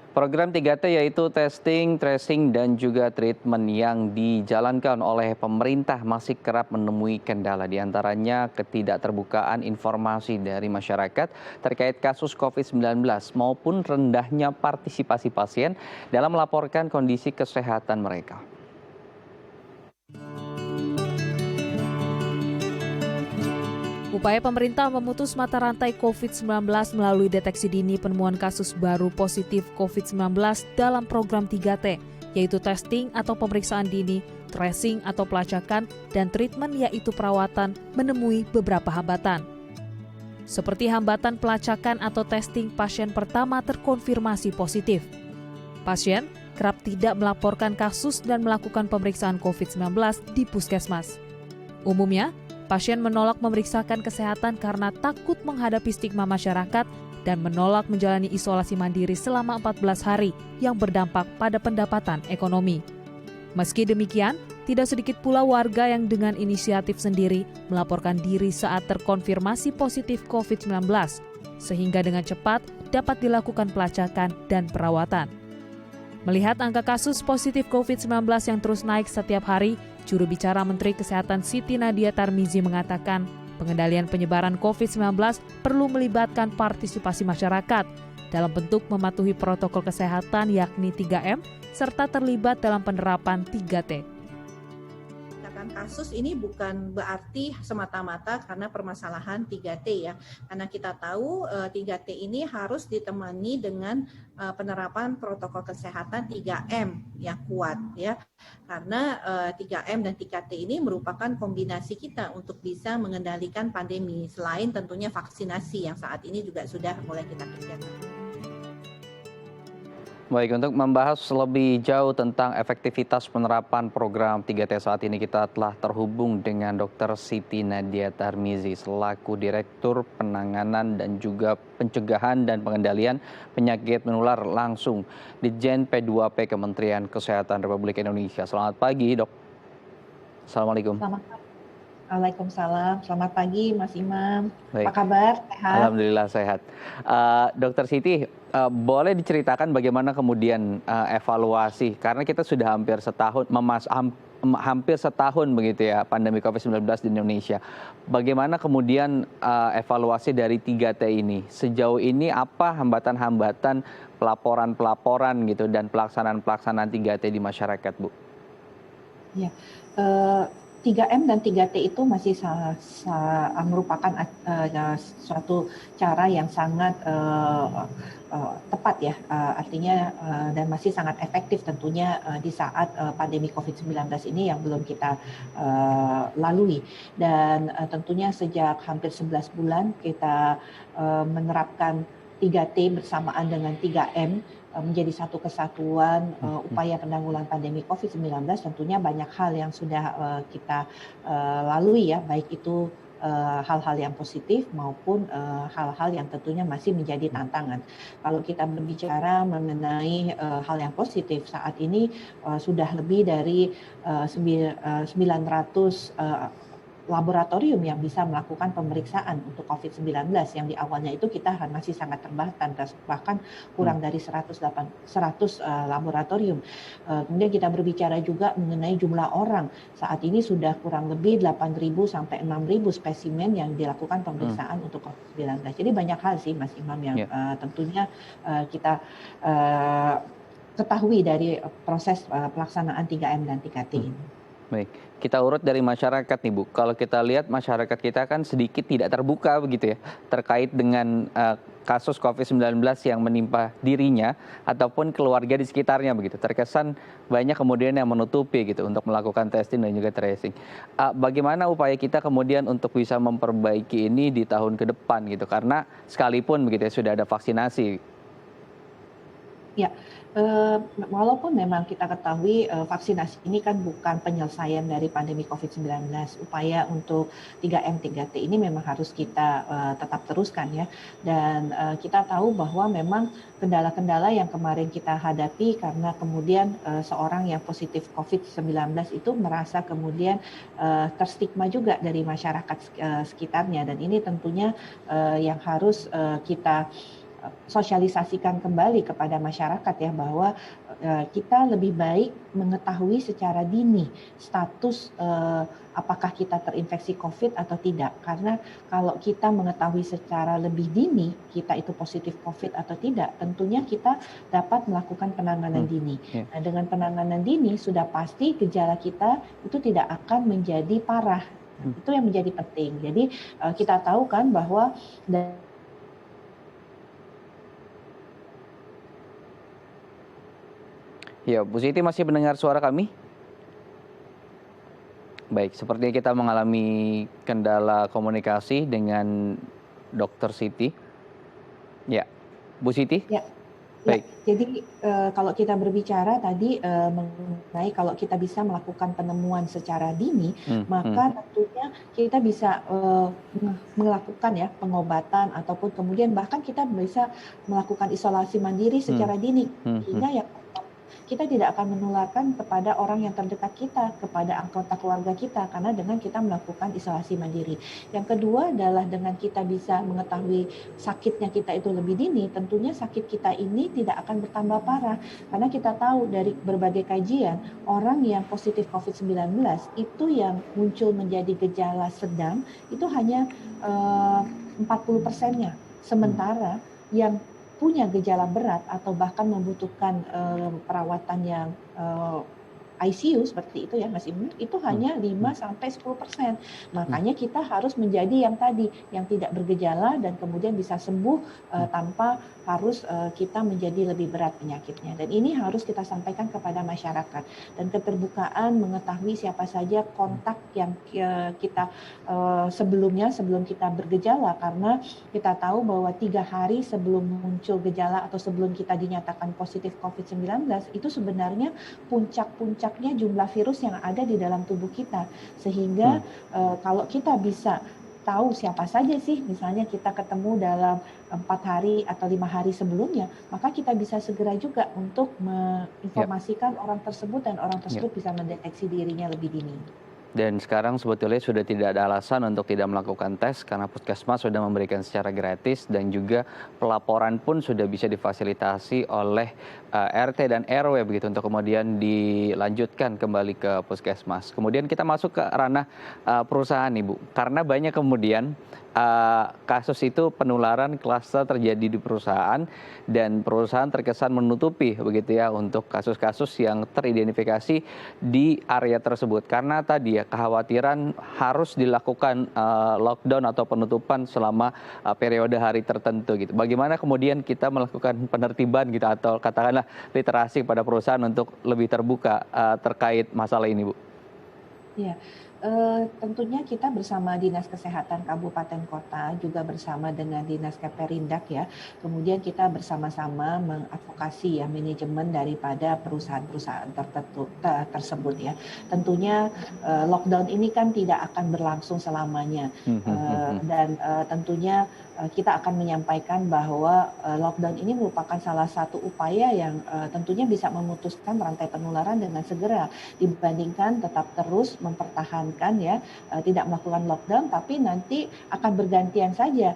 Program 3T yaitu testing, tracing, dan juga treatment yang dijalankan oleh pemerintah masih kerap menemui kendala, di antaranya ketidakterbukaan informasi dari masyarakat terkait kasus COVID-19 maupun rendahnya partisipasi pasien dalam melaporkan kondisi kesehatan mereka. Upaya pemerintah memutus mata rantai COVID-19 melalui deteksi dini penemuan kasus baru positif COVID-19 dalam program 3T, yaitu testing atau pemeriksaan dini, tracing atau pelacakan, dan treatment yaitu perawatan, menemui beberapa hambatan. Seperti hambatan pelacakan atau testing pasien pertama terkonfirmasi positif. Pasien kerap tidak melaporkan kasus dan melakukan pemeriksaan COVID-19 di puskesmas. Umumnya, pasien menolak memeriksakan kesehatan karena takut menghadapi stigma masyarakat dan menolak menjalani isolasi mandiri selama 14 hari yang berdampak pada pendapatan ekonomi. Meski demikian, tidak sedikit pula warga yang dengan inisiatif sendiri melaporkan diri saat terkonfirmasi positif COVID-19, sehingga dengan cepat dapat dilakukan pelacakan dan perawatan. Melihat angka kasus positif COVID-19 yang terus naik setiap hari, juru bicara Menteri Kesehatan Siti Nadia Tarmizi mengatakan pengendalian penyebaran COVID-19 perlu melibatkan partisipasi masyarakat dalam bentuk mematuhi protokol kesehatan yakni 3M serta terlibat dalam penerapan 3T. Kasus ini bukan berarti semata-mata karena permasalahan 3T ya. Karena kita tahu 3T ini harus ditemani dengan penerapan protokol kesehatan 3M yang kuat ya. Karena 3M dan 3T ini merupakan kombinasi kita untuk bisa mengendalikan pandemi selain tentunya vaksinasi yang saat ini juga sudah mulai kita kerjakan. Baik, untuk membahas lebih jauh tentang efektivitas penerapan program 3T saat ini kita telah terhubung dengan Dr. Siti Nadia Tarmizi selaku Direktur Penanganan dan juga Pencegahan dan Pengendalian Penyakit Menular langsung di Ditjen P2P Kementerian Kesehatan Republik Indonesia. Selamat pagi, Dok. Assalamualaikum. Selamat pagi. Waalaikumsalam. Selamat pagi, Mas Imam. Baik. Apa kabar? Sehat? Alhamdulillah sehat. Dokter Siti, boleh diceritakan bagaimana kemudian evaluasi, karena kita sudah hampir setahun, hampir setahun begitu ya pandemi COVID-19 di Indonesia. Bagaimana kemudian evaluasi dari 3T ini? Sejauh ini apa hambatan-hambatan pelaporan-pelaporan gitu dan pelaksanaan 3T di masyarakat, Bu? Ya, 3M dan 3T itu masih merupakan suatu cara yang sangat tepat ya, artinya dan masih sangat efektif tentunya di saat pandemi COVID-19 ini yang belum kita lalui. Dan tentunya sejak hampir 11 bulan kita menerapkan 3T bersamaan dengan 3M menjadi satu kesatuan upaya penanggulangan pandemi COVID-19. Tentunya banyak hal yang sudah kita lalui ya, baik itu hal-hal yang positif maupun hal-hal yang tentunya masih menjadi tantangan. Kalau kita berbicara mengenai hal yang positif, saat ini sudah lebih dari 900 laboratorium yang bisa melakukan pemeriksaan untuk COVID-19 yang di awalnya itu kita masih sangat terbatas, bahkan kurang dari 100 laboratorium. Kemudian kita berbicara juga mengenai jumlah orang. Saat ini sudah kurang lebih 8.000 sampai 6.000 spesimen yang dilakukan pemeriksaan untuk COVID-19. Jadi banyak hal sih Mas Imam yang tentunya kita ketahui dari proses pelaksanaan 3M dan 3T ini. Baik, kita urut dari masyarakat nih Bu. Kalau kita lihat masyarakat kita kan sedikit tidak terbuka begitu ya, terkait dengan kasus COVID-19 yang menimpa dirinya ataupun keluarga di sekitarnya begitu. Terkesan banyak kemudian yang menutupi gitu untuk melakukan testing dan juga tracing. Bagaimana upaya kita kemudian untuk bisa memperbaiki ini di tahun ke depan gitu, karena sekalipun begitu ya sudah ada vaksinasi. Ya, walaupun memang kita ketahui vaksinasi ini kan bukan penyelesaian dari pandemi COVID-19, upaya untuk 3M 3T ini memang harus kita tetap teruskan ya. Dan kita tahu bahwa memang kendala-kendala yang kemarin kita hadapi karena kemudian seorang yang positif COVID-19 itu merasa kemudian terstigma juga dari masyarakat sekitarnya, dan ini tentunya yang harus kita sosialisasikan kembali kepada masyarakat ya bahwa kita lebih baik mengetahui secara dini status apakah kita terinfeksi COVID atau tidak. Karena kalau kita mengetahui secara lebih dini kita itu positif COVID atau tidak, tentunya kita dapat melakukan penanganan dini. Nah, dengan penanganan dini sudah pasti gejala kita itu tidak akan menjadi parah. Itu yang menjadi penting. Jadi kita tahu kan bahwa Ya, Bu Siti masih mendengar suara kami? Baik, sepertinya kita mengalami kendala komunikasi dengan Dokter Siti. Ya, Bu Siti? Ya, Baik. jadi kalau kita berbicara tadi mengenai kalau kita bisa melakukan penemuan secara dini, maka tentunya kita bisa melakukan ya pengobatan ataupun kemudian bahkan kita bisa melakukan isolasi mandiri secara dini sehingga yang kita tidak akan menularkan kepada orang yang terdekat kita, kepada anggota keluarga kita, karena dengan kita melakukan isolasi mandiri. Yang kedua adalah dengan kita bisa mengetahui sakitnya kita itu lebih dini, tentunya sakit kita ini tidak akan bertambah parah. Karena kita tahu dari berbagai kajian, orang yang positif COVID-19 itu yang muncul menjadi gejala sedang, itu hanya 40%-nya. Sementara yang punya gejala berat atau bahkan membutuhkan perawatan yang ICU seperti itu ya Mas Ibnu, itu hanya 5-10%. Makanya kita harus menjadi yang tadi, yang tidak bergejala dan kemudian bisa sembuh tanpa harus kita menjadi lebih berat penyakitnya. Dan ini harus kita sampaikan kepada masyarakat. Dan keterbukaan mengetahui siapa saja kontak yang kita sebelum kita bergejala, karena kita tahu bahwa 3 hari sebelum muncul gejala atau sebelum kita dinyatakan positif COVID-19 itu sebenarnya puncak-puncaknya jumlah virus yang ada di dalam tubuh kita. Sehingga kalau kita bisa tahu siapa saja sih, misalnya kita ketemu dalam 4 hari atau 5 hari sebelumnya, maka kita bisa segera juga untuk menginformasikan orang tersebut dan orang tersebut bisa mendeteksi dirinya lebih dini. Dan sekarang sebetulnya sudah tidak ada alasan untuk tidak melakukan tes karena Puskesmas sudah memberikan secara gratis dan juga pelaporan pun sudah bisa difasilitasi oleh RT dan RW begitu untuk kemudian dilanjutkan kembali ke Puskesmas. Kemudian kita masuk ke ranah perusahaan nih Bu, karena banyak kemudian kasus itu penularan klaster terjadi di perusahaan dan perusahaan terkesan menutupi begitu ya untuk kasus-kasus yang teridentifikasi di area tersebut karena tadi ya kekhawatiran harus dilakukan lockdown atau penutupan selama periode hari tertentu gitu. Bagaimana kemudian kita melakukan penertiban gitu atau katakanlah literasi pada perusahaan untuk lebih terbuka terkait masalah ini Bu? Ya. Tentunya kita bersama Dinas Kesehatan Kabupaten Kota juga bersama dengan Dinas Keperindak ya. Kemudian kita bersama-sama mengadvokasi ya manajemen daripada perusahaan-perusahaan tersebut ya. Tentunya lockdown ini kan tidak akan berlangsung selamanya dan tentunya kita akan menyampaikan bahwa lockdown ini merupakan salah satu upaya yang tentunya bisa memutuskan rantai penularan dengan segera dibandingkan tetap terus mempertahankan ya tidak melakukan lockdown tapi nanti akan bergantian saja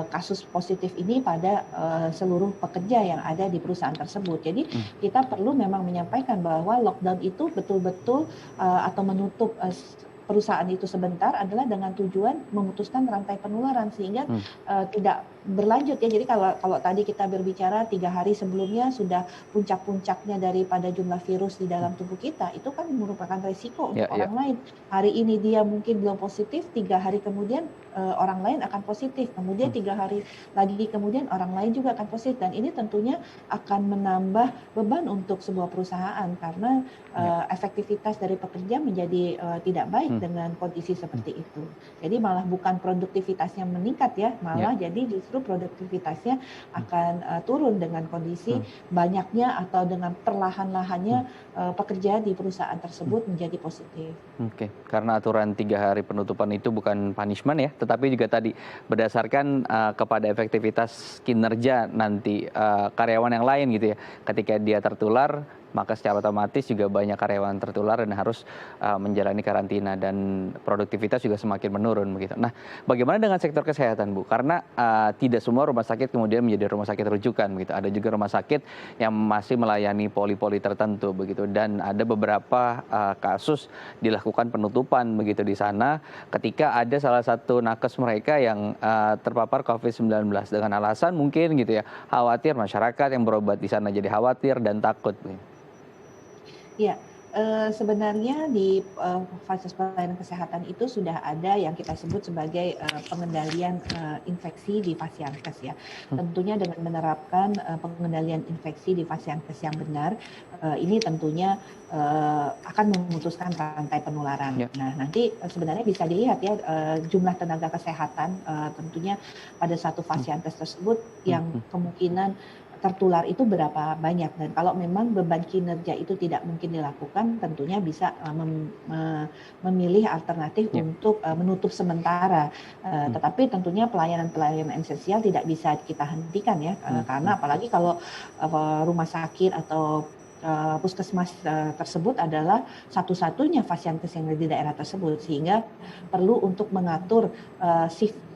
kasus positif ini pada seluruh pekerja yang ada di perusahaan tersebut. Jadi kita perlu memang menyampaikan bahwa lockdown itu betul-betul atau menutup perusahaan itu sebentar adalah dengan tujuan memutuskan rantai penularan sehingga tidak berlanjut ya. Jadi kalau tadi kita berbicara 3 hari sebelumnya sudah puncak-puncaknya daripada jumlah virus di dalam tubuh kita, itu kan merupakan resiko untuk orang lain. Hari ini dia mungkin belum positif, 3 hari kemudian orang lain akan positif, kemudian 3 hari lagi kemudian orang lain juga akan positif, dan ini tentunya akan menambah beban untuk sebuah perusahaan karena efektivitas dari pekerja menjadi tidak baik dengan kondisi seperti itu. Jadi malah bukan produktivitasnya meningkat ya, malah jadi justru produktivitasnya akan turun dengan kondisi banyaknya atau dengan perlahan-lahannya pekerja di perusahaan tersebut menjadi positif. Oke, karena aturan 3 hari penutupan itu bukan punishment ya, tetapi juga tadi berdasarkan kepada efektivitas kinerja nanti karyawan yang lain gitu ya. Ketika dia tertular, maka secara otomatis juga banyak karyawan tertular dan harus menjalani karantina dan produktivitas juga semakin menurun begitu. Nah, bagaimana dengan sektor kesehatan, Bu? Karena tidak semua rumah sakit kemudian menjadi rumah sakit rujukan begitu. Ada juga rumah sakit yang masih melayani poli-poli tertentu begitu, dan ada beberapa kasus dilakukan penutupan begitu di sana ketika ada salah satu nakes mereka yang terpapar COVID-19 dengan alasan mungkin gitu ya, khawatir masyarakat yang berobat di sana jadi khawatir dan takut. Ya, sebenarnya di fasilitas pelayanan kesehatan itu sudah ada yang kita sebut sebagai pengendalian infeksi di Fasiankes ya. Tentunya dengan menerapkan pengendalian infeksi di Fasiankes yang benar, ini tentunya akan memutuskan rantai penularan. Ya. Nah, nanti sebenarnya bisa dilihat ya jumlah tenaga kesehatan tentunya pada satu Fasiankes tersebut yang kemungkinan tertular itu berapa banyak, dan kalau memang beban kinerja itu tidak mungkin dilakukan, tentunya bisa memilih alternatif untuk menutup sementara. Tetapi tentunya pelayanan-pelayanan esensial tidak bisa kita hentikan ya, karena apalagi kalau rumah sakit atau puskesmas tersebut adalah satu-satunya Fasiankes yang ada di daerah tersebut, sehingga perlu untuk mengatur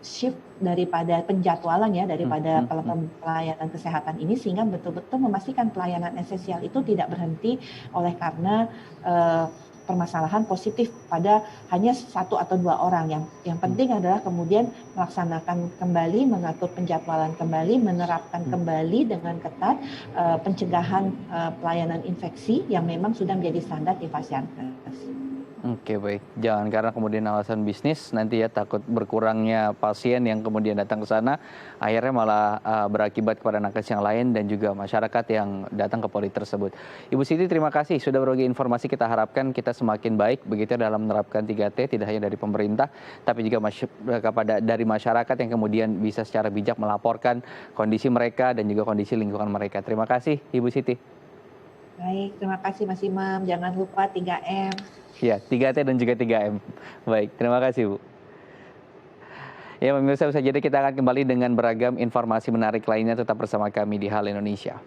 shift daripada penjadwalan ya, daripada pelayanan kesehatan ini, sehingga betul-betul memastikan pelayanan esensial itu tidak berhenti oleh karena permasalahan positif pada hanya satu atau dua orang. Yang penting adalah kemudian melaksanakan kembali, mengatur penjadwalan kembali, menerapkan kembali dengan ketat pencegahan pelayanan infeksi yang memang sudah menjadi standar di Fasiankes. Oke, baik. Jangan karena kemudian alasan bisnis nanti ya takut berkurangnya pasien yang kemudian datang ke sana, akhirnya malah berakibat kepada nakes yang lain dan juga masyarakat yang datang ke poli tersebut. Ibu Siti, terima kasih sudah berbagi informasi. Kita harapkan kita semakin baik begitu dalam menerapkan 3T, tidak hanya dari pemerintah tapi juga dari masyarakat yang kemudian bisa secara bijak melaporkan kondisi mereka dan juga kondisi lingkungan mereka. Terima kasih Ibu Siti. Baik, terima kasih Mas Imam. Jangan lupa 3M. Ya, 3T dan juga 3M. Baik, terima kasih Bu. Ya, pemirsa, usai jeda kita akan kembali dengan beragam informasi menarik lainnya. Tetap bersama kami di Hal Indonesia.